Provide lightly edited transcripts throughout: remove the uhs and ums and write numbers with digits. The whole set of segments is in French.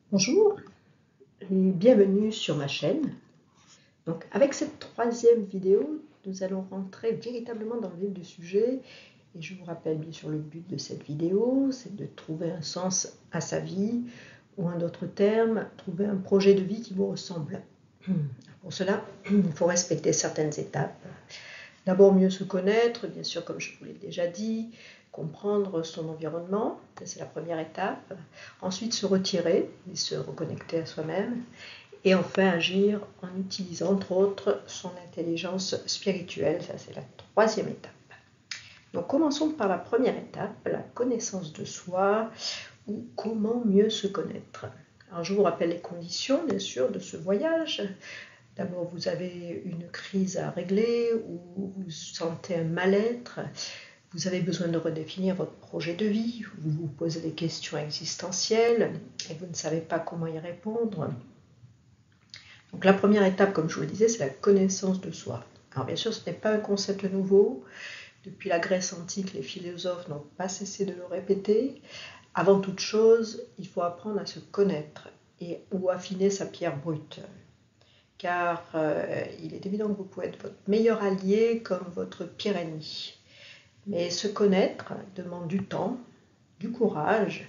Bonjour et bienvenue sur ma chaîne. Donc avec cette troisième vidéo, nous allons rentrer véritablement dans le vif du sujet et je vous rappelle bien sûr le but de cette vidéo, c'est de trouver un sens à sa vie ou en d'autres termes, trouver un projet de vie qui vous ressemble. Pour cela, il faut respecter certaines étapes. D'abord mieux se connaître, bien sûr comme je vous l'ai déjà dit, comprendre son environnement, c'est la première étape. Ensuite se retirer et se reconnecter à soi-même. Et enfin agir en utilisant entre autres son intelligence spirituelle, ça c'est la troisième étape. Donc commençons par la première étape, la connaissance de soi ou comment mieux se connaître. Alors je vous rappelle les conditions bien sûr de ce voyage. D'abord vous avez une crise à régler ou vous sentez un mal-être. Vous avez besoin de redéfinir votre projet de vie, vous vous posez des questions existentielles et vous ne savez pas comment y répondre. Donc la première étape, comme je vous le disais, c'est la connaissance de soi. Alors bien sûr, ce n'est pas un concept nouveau. Depuis la Grèce antique, les philosophes n'ont pas cessé de le répéter. Avant toute chose, il faut apprendre à se connaître ou affiner sa pierre brute. Car il est évident que vous pouvez être votre meilleur allié comme votre pire ennemi. Mais se connaître demande du temps, du courage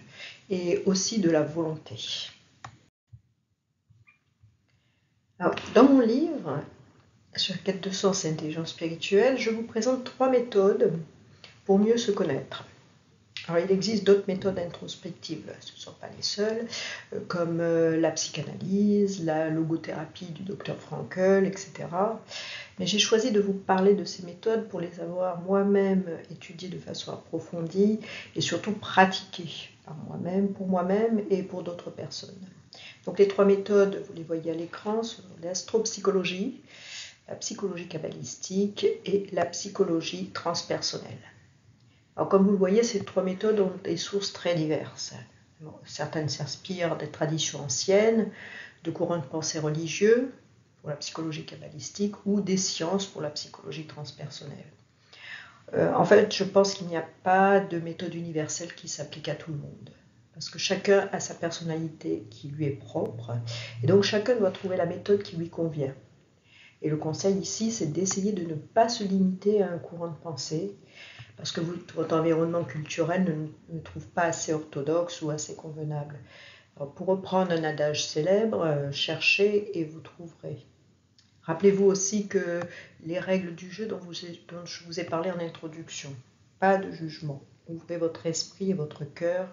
et aussi de la volonté. Alors, dans mon livre, sur quête de sens et intelligence spirituelle, je vous présente 3 méthodes pour mieux se connaître. Alors, il existe d'autres méthodes introspectives, ce ne sont pas les seules, comme la psychanalyse, la logothérapie du docteur Frankl, etc. Mais j'ai choisi de vous parler de ces méthodes pour les avoir moi-même étudiées de façon approfondie et surtout pratiquées par moi-même, pour moi-même et pour d'autres personnes. Donc les 3 méthodes, vous les voyez à l'écran, sont l'astropsychologie, la psychologie kabbalistique et la psychologie transpersonnelle. Alors comme vous le voyez, ces 3 méthodes ont des sources très diverses. Bon, certaines s'inspirent des traditions anciennes, de courants de pensée religieux pour la psychologie kabbalistique ou des sciences pour la psychologie transpersonnelle. En fait, je pense qu'il n'y a pas de méthode universelle qui s'applique à tout le monde. Parce que chacun a sa personnalité qui lui est propre, et donc chacun doit trouver la méthode qui lui convient. Et le conseil ici, c'est d'essayer de ne pas se limiter à un courant de pensée, parce que votre environnement culturel ne trouve pas assez orthodoxe ou assez convenable. Alors, pour reprendre un adage célèbre, cherchez et vous trouverez. Rappelez-vous aussi que les règles du jeu dont je vous ai parlé en introduction, pas de jugement. Ouvrez votre esprit et votre cœur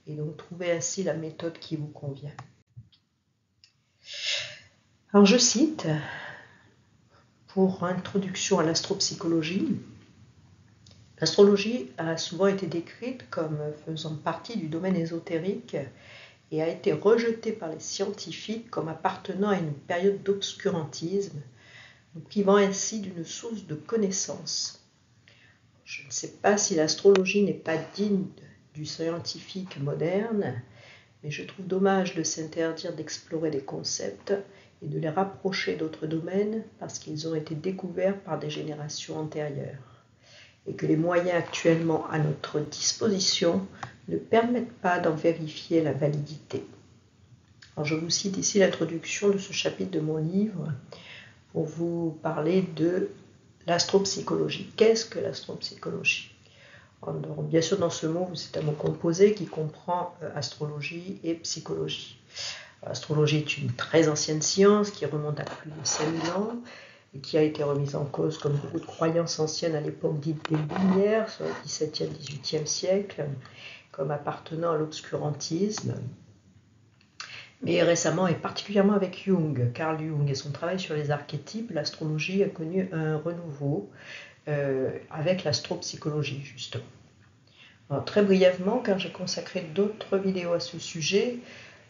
et donc trouvez ainsi la méthode qui vous convient. Alors je cite, pour introduction à l'astropsychologie, l'astrologie a souvent été décrite comme faisant partie du domaine ésotérique et a été rejetée par les scientifiques comme appartenant à une période d'obscurantisme, nous privant ainsi d'une source de connaissances. Je ne sais pas si l'astrologie n'est pas digne du scientifique moderne, mais je trouve dommage de s'interdire d'explorer des concepts et de les rapprocher d'autres domaines parce qu'ils ont été découverts par des générations antérieures et que les moyens actuellement à notre disposition ne permettent pas d'en vérifier la validité. Alors je vous cite ici l'introduction de ce chapitre de mon livre pour vous parler de l'astropsychologie. Qu'est-ce que l'astropsychologie ? Alors, bien sûr, dans ce mot, c'est un mot composé qui comprend astrologie et psychologie. L'astrologie est une très ancienne science qui remonte à plus de 5000 ans et qui a été remise en cause comme beaucoup de croyances anciennes à l'époque dite des Lumières, soit au XVIIe, XVIIIe siècle, comme appartenant à l'obscurantisme. Mais récemment, et particulièrement avec Jung, Carl Jung et son travail sur les archétypes, l'astrologie a connu un renouveau avec l'astropsychologie, justement. Alors, très brièvement, car j'ai consacré d'autres vidéos à ce sujet,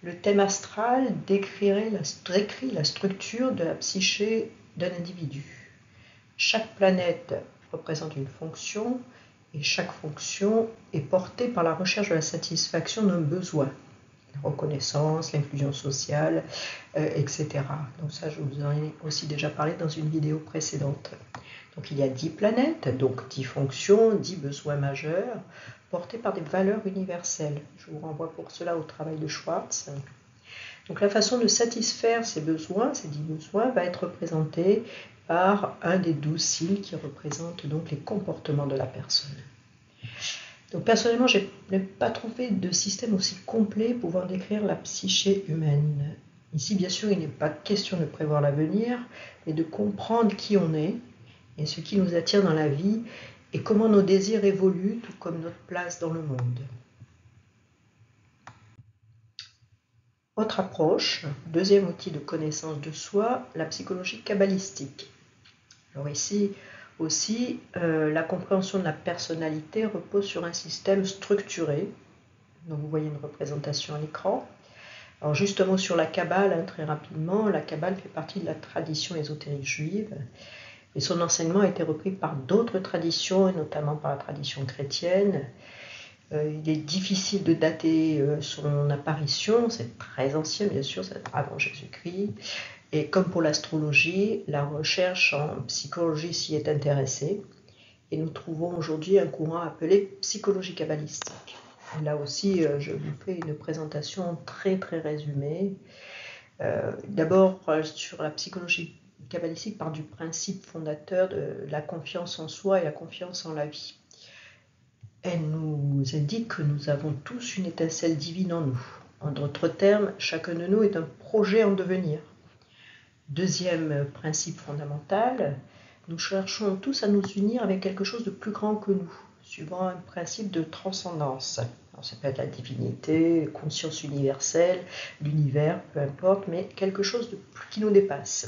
le thème astral décrit la structure de la psyché d'un individu. Chaque planète représente une fonction, et chaque fonction est portée par la recherche de la satisfaction d'un besoin. La reconnaissance, l'inclusion sociale, etc. Donc ça, je vous en ai aussi déjà parlé dans une vidéo précédente. Donc il y a 10 planètes, donc 10 fonctions, 10 besoins majeurs, portés par des valeurs universelles. Je vous renvoie pour cela au travail de Schwartz. Donc la façon de satisfaire ces besoins, ces 10 besoins, va être représentée par un des 12 signes qui représentent donc les comportements de la personne. Donc personnellement, je n'ai pas trouvé de système aussi complet pour pouvoir décrire la psyché humaine. Ici, bien sûr, il n'est pas question de prévoir l'avenir, mais de comprendre qui on est et ce qui nous attire dans la vie et comment nos désirs évoluent, tout comme notre place dans le monde. Autre approche, deuxième outil de connaissance de soi, la psychologie kabbalistique. Alors ici aussi, la compréhension de la personnalité repose sur un système structuré. Donc vous voyez une représentation à l'écran. Alors juste un mot sur la Kabbale, très rapidement. La Kabbale fait partie de la tradition ésotérique juive et son enseignement a été repris par d'autres traditions, et notamment par la tradition chrétienne. Il est difficile de dater son apparition, c'est très ancien bien sûr, c'est avant Jésus-Christ. Et comme pour l'astrologie, la recherche en psychologie s'y est intéressée. Et nous trouvons aujourd'hui un courant appelé psychologie kabbalistique. Et là aussi, je vous fais une présentation très très résumée. D'abord, sur la psychologie kabbalistique, part du principe fondateur de la confiance en soi et la confiance en la vie. Elle nous indique que nous avons tous une étincelle divine en nous. En d'autres termes, chacun de nous est un projet en devenir. Deuxième principe fondamental, nous cherchons tous à nous unir avec quelque chose de plus grand que nous, suivant un principe de transcendance. Alors, ça peut être la divinité, conscience universelle, l'univers, peu importe, mais quelque chose de plus qui nous dépasse.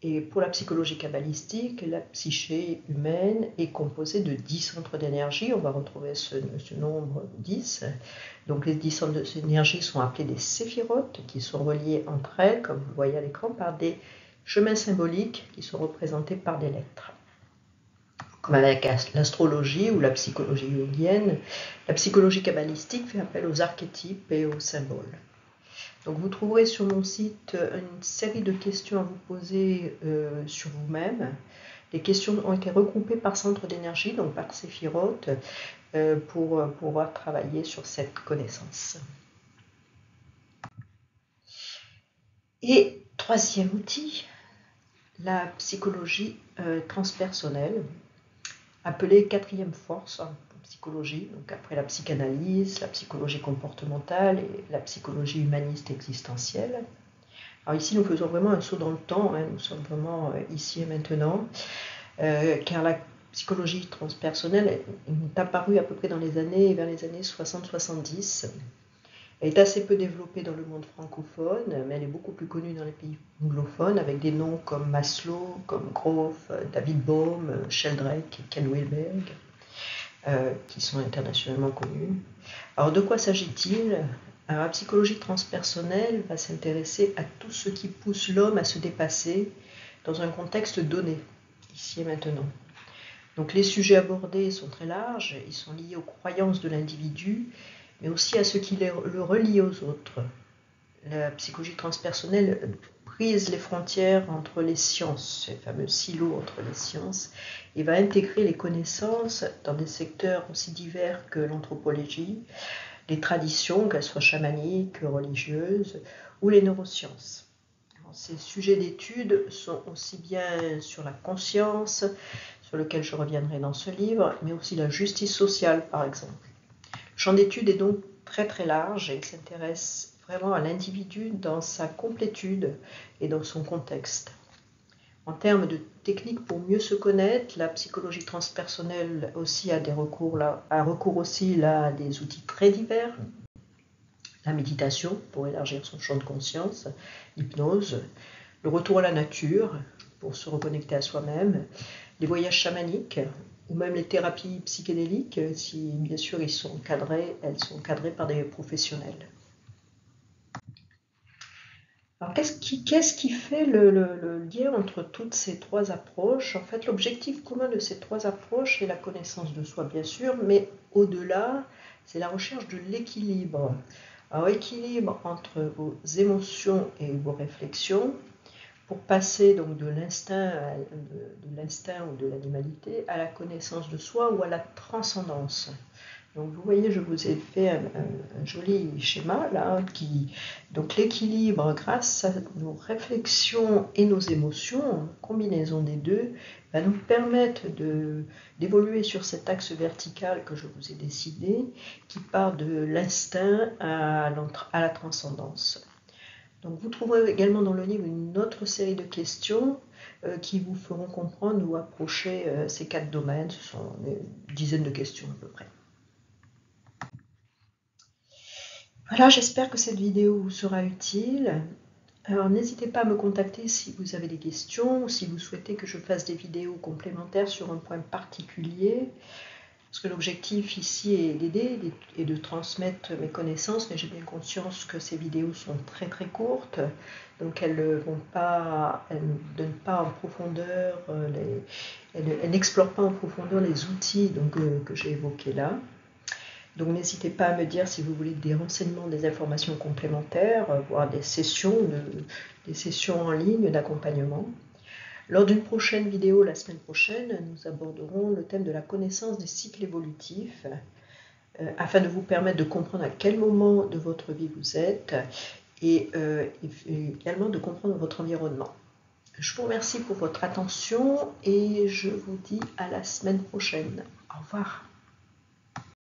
Et pour la psychologie kabbalistique, la psyché humaine est composée de 10 centres d'énergie. On va retrouver ce nombre 10. Donc les 10 centres d'énergie sont appelés des séphirotes, qui sont reliés entre elles, comme vous le voyez à l'écran, par des chemins symboliques qui sont représentés par des lettres. Comme avec l'astrologie ou la psychologie jungienne, la psychologie kabbalistique fait appel aux archétypes et aux symboles. Donc vous trouverez sur mon site une série de questions à vous poser sur vous-même. Les questions ont été regroupées par centre d'énergie, donc par séphirote, pour pouvoir travailler sur cette connaissance. Et troisième outil, la psychologie transpersonnelle, appelée quatrième force en psychologie, donc après la psychanalyse, la psychologie comportementale et la psychologie humaniste existentielle. Alors ici, nous faisons vraiment un saut dans le temps, nous sommes vraiment ici et maintenant, car la psychologie transpersonnelle est apparue à peu près vers les années 60-70. Elle est assez peu développée dans le monde francophone, mais elle est beaucoup plus connue dans les pays anglophones, avec des noms comme Maslow, comme Grof, David Bohm, Sheldrake et Ken Wilberg, qui sont internationalement connus. Alors de quoi s'agit-il ? Alors, la psychologie transpersonnelle va s'intéresser à tout ce qui pousse l'homme à se dépasser dans un contexte donné, ici et maintenant. Donc les sujets abordés sont très larges, ils sont liés aux croyances de l'individu, mais aussi à ce qui le relie aux autres. La psychologie transpersonnelle brise les frontières entre les sciences, ces fameux silos entre les sciences, et va intégrer les connaissances dans des secteurs aussi divers que l'anthropologie, les traditions, qu'elles soient chamaniques, religieuses, ou les neurosciences. Alors, ces sujets d'étude sont aussi bien sur la conscience, sur lequel je reviendrai dans ce livre, mais aussi la justice sociale, par exemple. Le champ d'étude est donc très très large et il s'intéresse vraiment à l'individu dans sa complétude et dans son contexte. En termes de techniques pour mieux se connaître, la psychologie transpersonnelle aussi a recours aussi à des outils très divers. La méditation pour élargir son champ de conscience, l'hypnose, le retour à la nature pour se reconnecter à soi-même, les voyages chamaniques ou même les thérapies psychédéliques, si bien sûr elles sont cadrées par des professionnels. Alors, qu'est-ce qui fait le lien entre toutes ces trois approches ? En fait, l'objectif commun de ces trois approches est la connaissance de soi, bien sûr, mais au-delà, c'est la recherche de l'équilibre. Alors, équilibre entre vos émotions et vos réflexions, pour passer donc de l'instinct ou de l'animalité à la connaissance de soi ou à la transcendance. Donc vous voyez, je vous ai fait un joli schéma là, donc l'équilibre grâce à nos réflexions et nos émotions, combinaison des deux, va nous permettre d'évoluer sur cet axe vertical que je vous ai dessiné, qui part de l'instinct à la transcendance. Donc vous trouverez également dans le livre une autre série de questions qui vous feront comprendre ou approcher ces 4 domaines. Ce sont une dizaine de questions à peu près. Voilà, j'espère que cette vidéo vous sera utile. Alors n'hésitez pas à me contacter si vous avez des questions ou si vous souhaitez que je fasse des vidéos complémentaires sur un point particulier. Parce que l'objectif ici est d'aider et de transmettre mes connaissances, mais j'ai bien conscience que ces vidéos sont très très courtes, donc elles ne donnent pas en profondeur, elles n'explorent pas en profondeur les outils que j'ai évoqués là. Donc n'hésitez pas à me dire si vous voulez des renseignements, des informations complémentaires, voire des sessions en ligne d'accompagnement. Lors d'une prochaine vidéo, la semaine prochaine, nous aborderons le thème de la connaissance des cycles évolutifs, afin de vous permettre de comprendre à quel moment de votre vie vous êtes et également de comprendre votre environnement. Je vous remercie pour votre attention et je vous dis à la semaine prochaine. Au revoir.